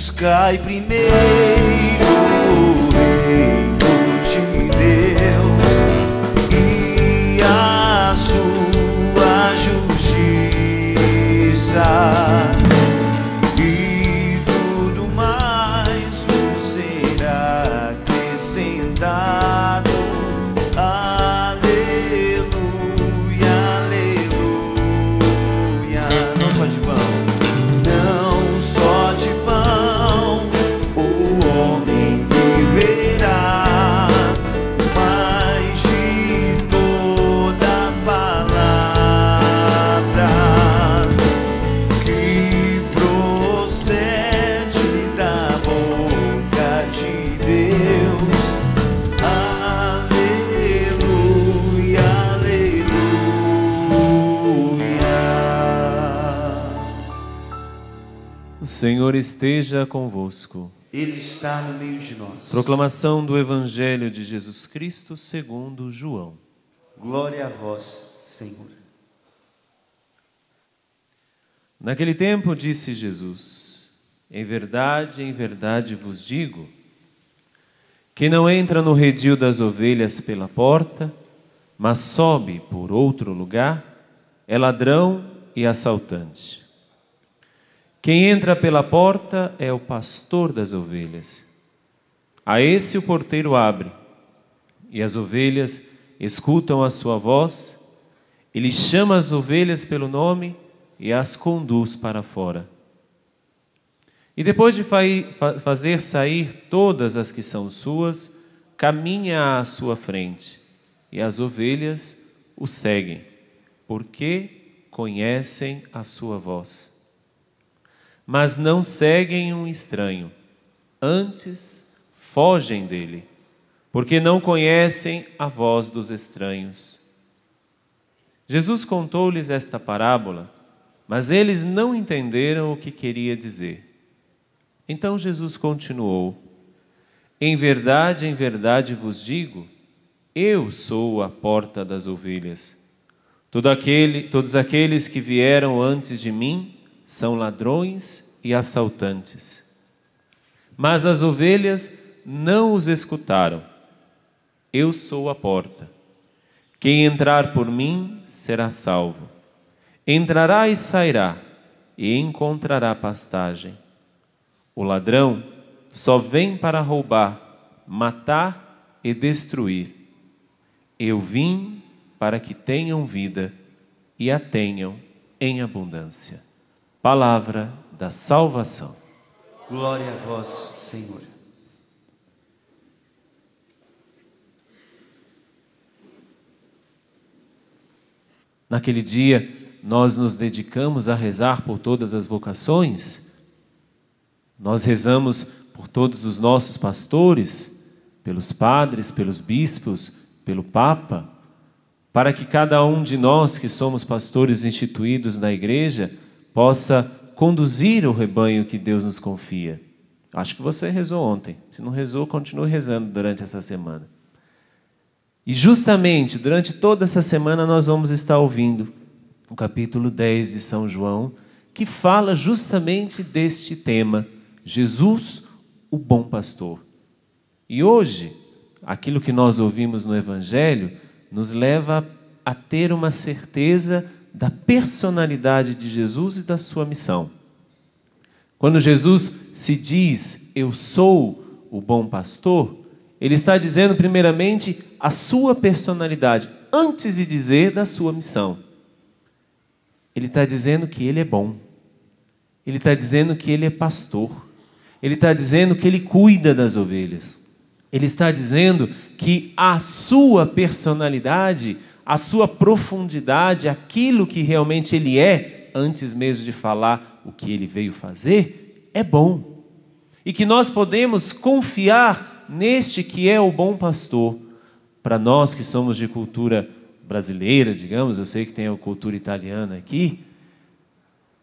Buscai primeiro o reino de Deus e a sua justiça, e tudo mais vos será acrescentado. Aleluia, aleluia. Não só de pão, não só de pão o homem viverá, mas de toda palavra que procede da boca de Deus. Aleluia, aleluia. O Senhor esteja convosco. Ele está no meio de nós. Proclamação do Evangelho de Jesus Cristo segundo João. Glória a vós, Senhor. Naquele tempo disse Jesus: em verdade vos digo, que não entra no redil das ovelhas pela porta, mas sobe por outro lugar, é ladrão e assaltante. Quem entra pela porta é o pastor das ovelhas. A esse o porteiro abre, e as ovelhas escutam a sua voz. Ele chama as ovelhas pelo nome e as conduz para fora. E depois de fazer sair todas as que são suas, caminha à sua frente, e as ovelhas o seguem, porque conhecem a sua voz. Mas não seguem um estranho, antes fogem dele, porque não conhecem a voz dos estranhos. Jesus contou-lhes esta parábola, mas eles não entenderam o que queria dizer. Então Jesus continuou: em verdade vos digo, eu sou a porta das ovelhas. Todos aqueles que vieram antes de mim são ladrões e assaltantes. Mas as ovelhas não os escutaram. Eu sou a porta. Quem entrar por mim será salvo. Entrará e sairá, e encontrará pastagem. O ladrão só vem para roubar, matar e destruir. Eu vim para que tenham vida e a tenham em abundância. Palavra da salvação. Glória a vós, Senhor. Naquele dia, nós nos dedicamos a rezar por todas as vocações. Nós rezamos por todos os nossos pastores, pelos padres, pelos bispos, pelo Papa, para que cada um de nós que somos pastores instituídos na igreja possa conduzir o rebanho que Deus nos confia. Acho que você rezou ontem. Se não rezou, continue rezando durante essa semana. E justamente durante toda essa semana nós vamos estar ouvindo o capítulo 10 de São João, que fala justamente deste tema, Jesus, o bom pastor. E hoje, aquilo que nós ouvimos no Evangelho nos leva a ter uma certeza da personalidade de Jesus e da sua missão. Quando Jesus se diz, eu sou o bom pastor, ele está dizendo primeiramente a sua personalidade, antes de dizer da sua missão. Ele está dizendo que ele é bom. Ele está dizendo que ele é pastor. Ele está dizendo que ele cuida das ovelhas. Ele está dizendo que a sua personalidade, a sua profundidade, aquilo que realmente ele é, antes mesmo de falar o que ele veio fazer, é bom. E que nós podemos confiar neste que é o bom pastor. Para nós que somos de cultura brasileira, digamos, eu sei que tem a cultura italiana aqui,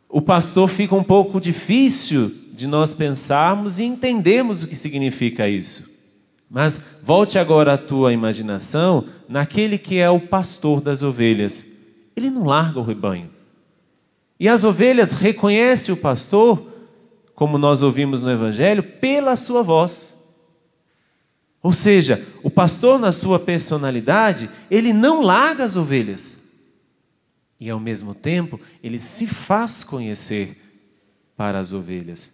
o pastor fica um pouco difícil de nós pensarmos e entendermos o que significa isso. Mas volte agora a tua imaginação naquele que é o pastor das ovelhas. Ele não larga o rebanho. E as ovelhas reconhecem o pastor como nós ouvimos no Evangelho, pela sua voz. Ou seja, o pastor, na sua personalidade, ele não larga as ovelhas. E, ao mesmo tempo, ele se faz conhecer para as ovelhas.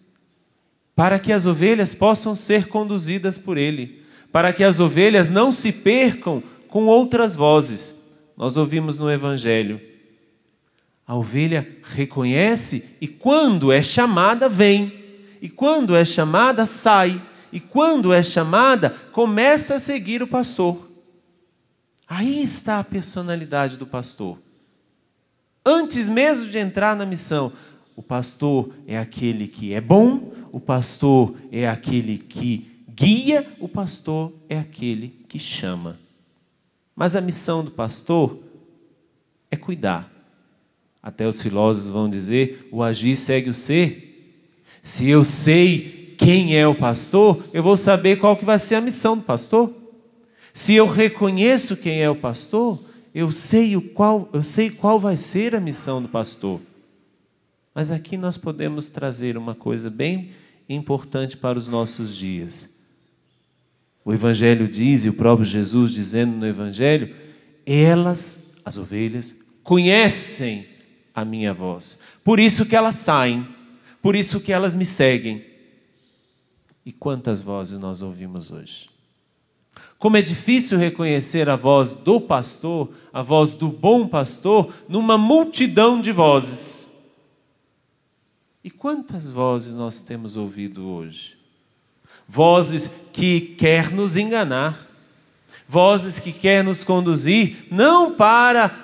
Para que as ovelhas possam ser conduzidas por ele. Para que as ovelhas não se percam com outras vozes. Nós ouvimos no Evangelho. A ovelha reconhece e, quando é chamada, vem. E quando é chamada, sai. E quando é chamada, começa a seguir o pastor. Aí está a personalidade do pastor. Antes mesmo de entrar na missão, o pastor é aquele que é bom, o pastor é aquele que guia, o pastor é aquele que chama. Mas a missão do pastor é cuidar. Até os filósofos vão dizer, o agir segue o ser. Se eu sei quem é o pastor, eu vou saber qual que vai ser a missão do pastor. Se eu reconheço quem é o pastor, eu sei qual vai ser a missão do pastor. Mas aqui nós podemos trazer uma coisa bem importante para os nossos dias. O Evangelho diz, e o próprio Jesus dizendo no Evangelho, elas, as ovelhas, conhecem a minha voz. Por isso que elas saem, por isso que elas me seguem. E quantas vozes nós ouvimos hoje? Como é difícil reconhecer a voz do pastor, a voz do bom pastor, numa multidão de vozes. E quantas vozes nós temos ouvido hoje? Vozes que quer nos enganar, vozes que quer nos conduzir, não para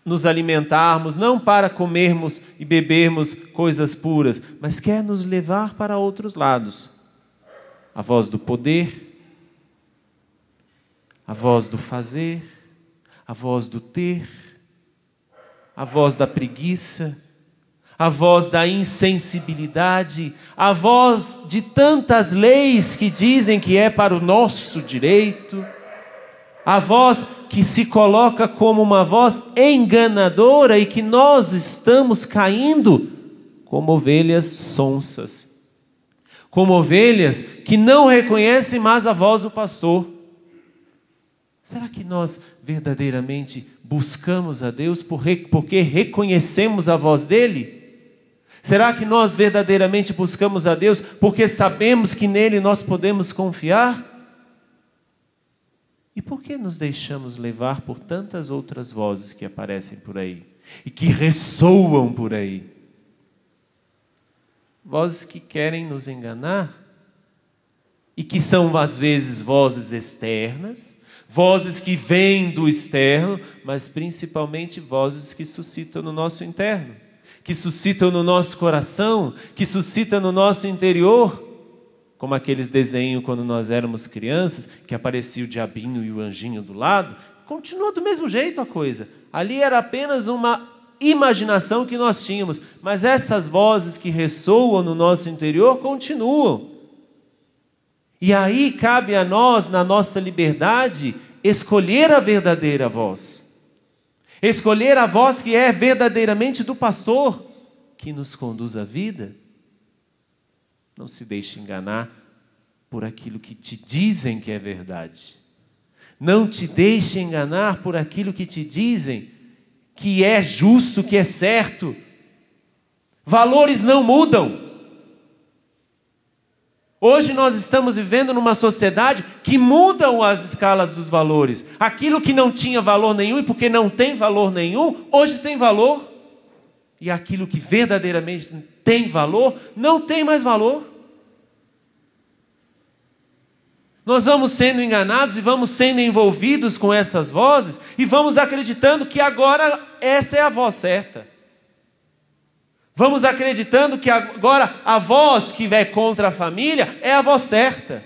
nos alimentarmos, não para comermos e bebermos coisas puras, mas quer nos levar para outros lados. A voz do poder, a voz do fazer, a voz do ter, a voz da preguiça, a voz da insensibilidade, a voz de tantas leis que dizem que é para o nosso direito, a voz que se coloca como uma voz enganadora e que nós estamos caindo como ovelhas sonsas, como ovelhas que não reconhecem mais a voz do pastor. Será que nós verdadeiramente buscamos a Deus porque reconhecemos a voz dele? Será que nós verdadeiramente buscamos a Deus porque sabemos que nele nós podemos confiar? E por que nos deixamos levar por tantas outras vozes que aparecem por aí e que ressoam por aí? Vozes que querem nos enganar e que são às vezes vozes externas, vozes que vêm do externo, mas principalmente vozes que suscitam no nosso interno, que suscitam no nosso coração, que suscitam no nosso interior, como aqueles desenhos quando nós éramos crianças, que aparecia o diabinho e o anjinho do lado. Continua do mesmo jeito a coisa. Ali era apenas uma imaginação que nós tínhamos, mas essas vozes que ressoam no nosso interior continuam. E aí cabe a nós, na nossa liberdade, escolher a verdadeira voz. Escolher a voz que é verdadeiramente do pastor, que nos conduz à vida. Não se deixe enganar por aquilo que te dizem que é verdade. Não te deixe enganar por aquilo que te dizem que é justo, que é certo. Valores não mudam. Hoje nós estamos vivendo numa sociedade que mudam as escalas dos valores. Aquilo que não tinha valor nenhum, e porque não tem valor nenhum, hoje tem valor. E aquilo que verdadeiramente tem valor, não tem mais valor. Nós vamos sendo enganados e vamos sendo envolvidos com essas vozes e vamos acreditando que agora essa é a voz certa. Vamos acreditando que agora a voz que é contra a família é a voz certa.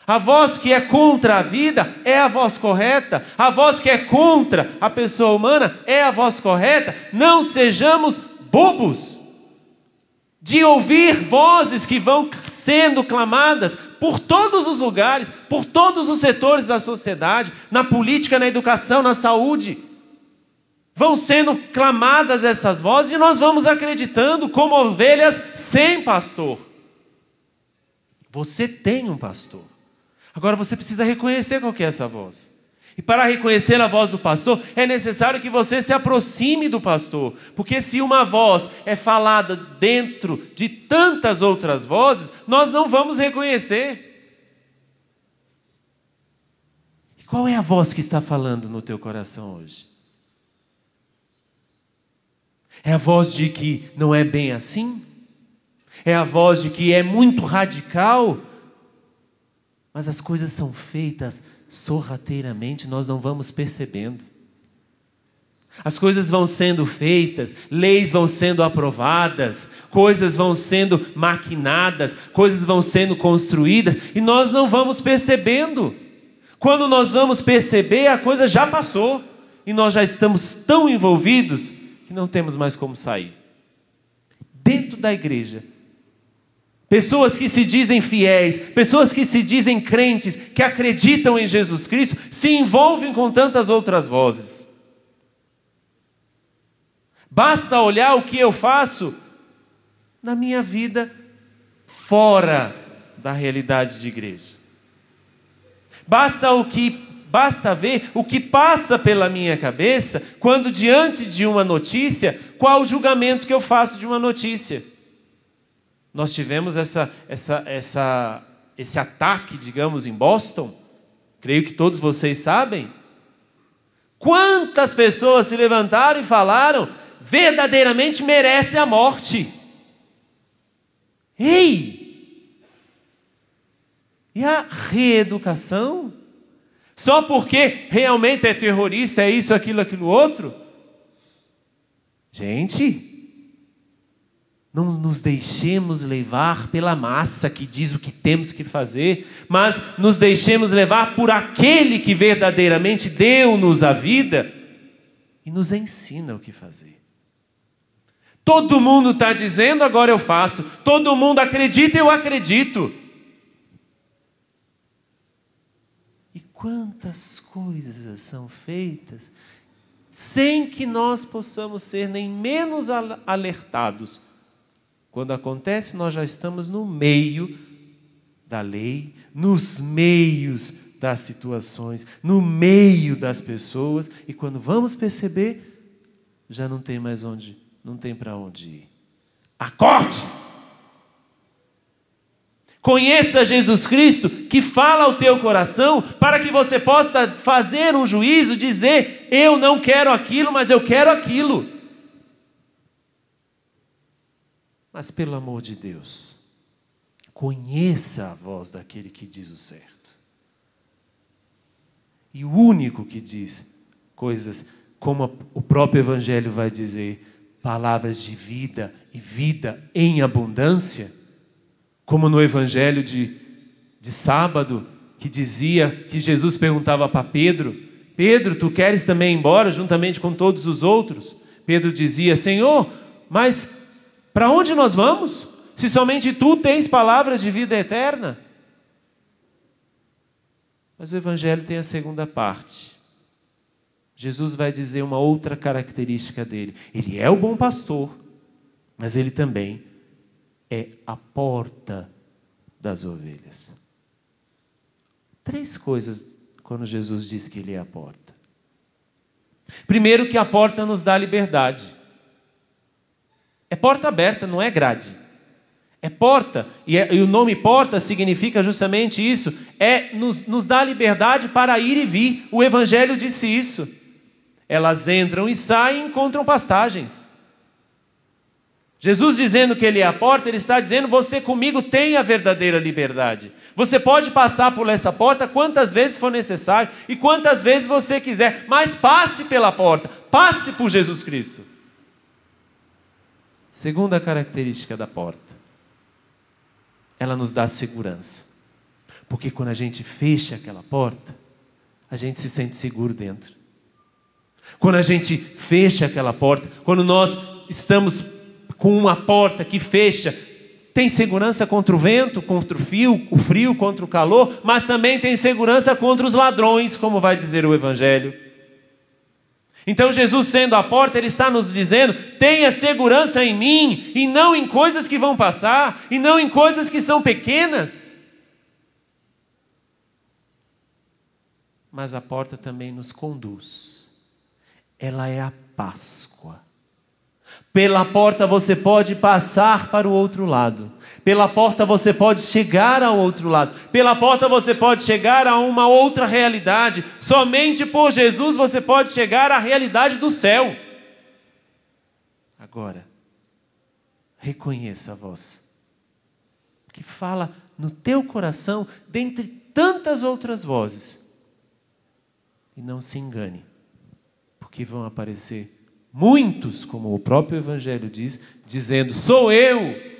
A voz que é contra a vida é a voz correta. A voz que é contra a pessoa humana é a voz correta. Não sejamos bobos de ouvir vozes que vão sendo clamadas por todos os lugares, por todos os setores da sociedade, na política, na educação, na saúde. Vão sendo clamadas essas vozes e nós vamos acreditando como ovelhas sem pastor. Você tem um pastor. Agora você precisa reconhecer qual que é essa voz. E para reconhecer a voz do pastor, é necessário que você se aproxime do pastor. Porque se uma voz é falada dentro de tantas outras vozes, nós não vamos reconhecer. E qual é a voz que está falando no teu coração hoje? É a voz de que não é bem assim? É a voz de que é muito radical? Mas as coisas são feitas sorrateiramente, nós não vamos percebendo. As coisas vão sendo feitas, leis vão sendo aprovadas, coisas vão sendo maquinadas, coisas vão sendo construídas, e nós não vamos percebendo. Quando nós vamos perceber, a coisa já passou, e nós já estamos tão envolvidos que não temos mais como sair. Dentro da igreja, pessoas que se dizem fiéis, pessoas que se dizem crentes, que acreditam em Jesus Cristo, se envolvem com tantas outras vozes. Basta olhar o que eu faço na minha vida fora da realidade de igreja. Basta ver o que passa pela minha cabeça quando diante de uma notícia, qual o julgamento que eu faço de uma notícia. Nós tivemos esse ataque, digamos, em Boston. Creio que todos vocês sabem. Quantas pessoas se levantaram e falaram, verdadeiramente merece a morte. Ei! E a reeducação? Só porque realmente é terrorista, é isso, aquilo outro? Gente, não nos deixemos levar pela massa que diz o que temos que fazer, mas nos deixemos levar por aquele que verdadeiramente deu-nos a vida e nos ensina o que fazer. Todo mundo está dizendo, agora eu faço. Todo mundo acredita, eu acredito. E quantas coisas são feitas sem que nós possamos ser nem menos alertados. Quando acontece, nós já estamos no meio da lei, nos meios das situações, no meio das pessoas, e quando vamos perceber, já não tem mais onde, não tem para onde ir. Acorde! Conheça Jesus Cristo, que fala ao teu coração, para que você possa fazer um juízo, dizer, eu não quero aquilo, mas eu quero aquilo. Mas pelo amor de Deus, conheça a voz daquele que diz o certo. E o único que diz coisas como o próprio Evangelho vai dizer, palavras de vida e vida em abundância, como no Evangelho de sábado, que dizia, que Jesus perguntava para Pedro, Pedro, tu queres também ir embora juntamente com todos os outros? Pedro dizia, Senhor, mas para onde nós vamos? Se somente tu tens palavras de vida eterna. Mas o Evangelho tem a segunda parte. Jesus vai dizer uma outra característica dele. Ele é o bom pastor, mas ele também é a porta das ovelhas. 3 coisas quando Jesus diz que ele é a porta. Primeiro, que a porta nos dá liberdade. É porta aberta, não é grade. É porta, e o nome porta significa justamente isso. Nos dá liberdade para ir e vir. O Evangelho disse isso. Elas entram e saem e encontram pastagens. Jesus dizendo que ele é a porta, ele está dizendo, você comigo tem a verdadeira liberdade. Você pode passar por essa porta quantas vezes for necessário e quantas vezes você quiser, mas passe pela porta, passe por Jesus Cristo. Segunda característica da porta, ela nos dá segurança. Porque quando a gente fecha aquela porta, a gente se sente seguro dentro. Quando a gente fecha aquela porta, quando nós estamos com uma porta que fecha, tem segurança contra o vento, contra o frio, contra o calor, mas também tem segurança contra os ladrões, como vai dizer o Evangelho. Então Jesus, sendo a porta, Ele está nos dizendo: tenha segurança em mim, e não em coisas que vão passar, e não em coisas que são pequenas. Mas a porta também nos conduz. Ela é a Páscoa. Pela porta você pode passar para o outro lado. Pela porta você pode chegar ao outro lado. Pela porta você pode chegar a uma outra realidade. Somente por Jesus você pode chegar à realidade do céu. Agora, reconheça a voz que fala no teu coração, dentre tantas outras vozes. E não se engane, porque vão aparecer muitos, como o próprio Evangelho diz, dizendo: sou eu.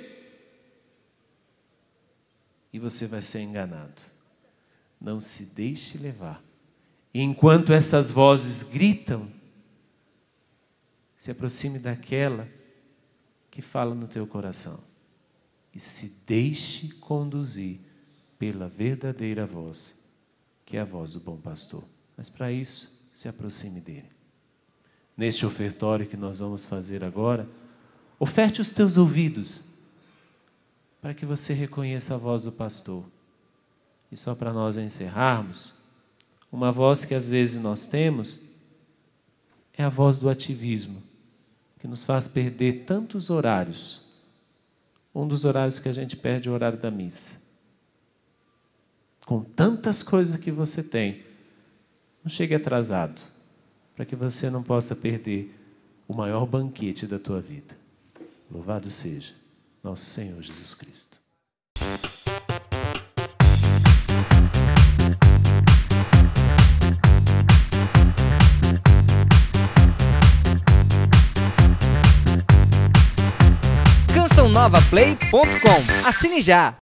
E você vai ser enganado. Não se deixe levar. E enquanto essas vozes gritam, se aproxime daquela que fala no teu coração. E se deixe conduzir pela verdadeira voz, que é a voz do bom pastor. Mas para isso, se aproxime dele. Neste ofertório que nós vamos fazer agora, oferte os teus ouvidos, para que você reconheça a voz do pastor. E só para nós encerrarmos, uma voz que às vezes nós temos, é a voz do ativismo, que nos faz perder tantos horários. Um dos horários que a gente perde é o horário da missa. Com tantas coisas que você tem, não chegue atrasado, para que você não possa perder o maior banquete da tua vida. Louvado seja nosso Senhor Jesus Cristo. CançãoNovaPlay.com. Assine já!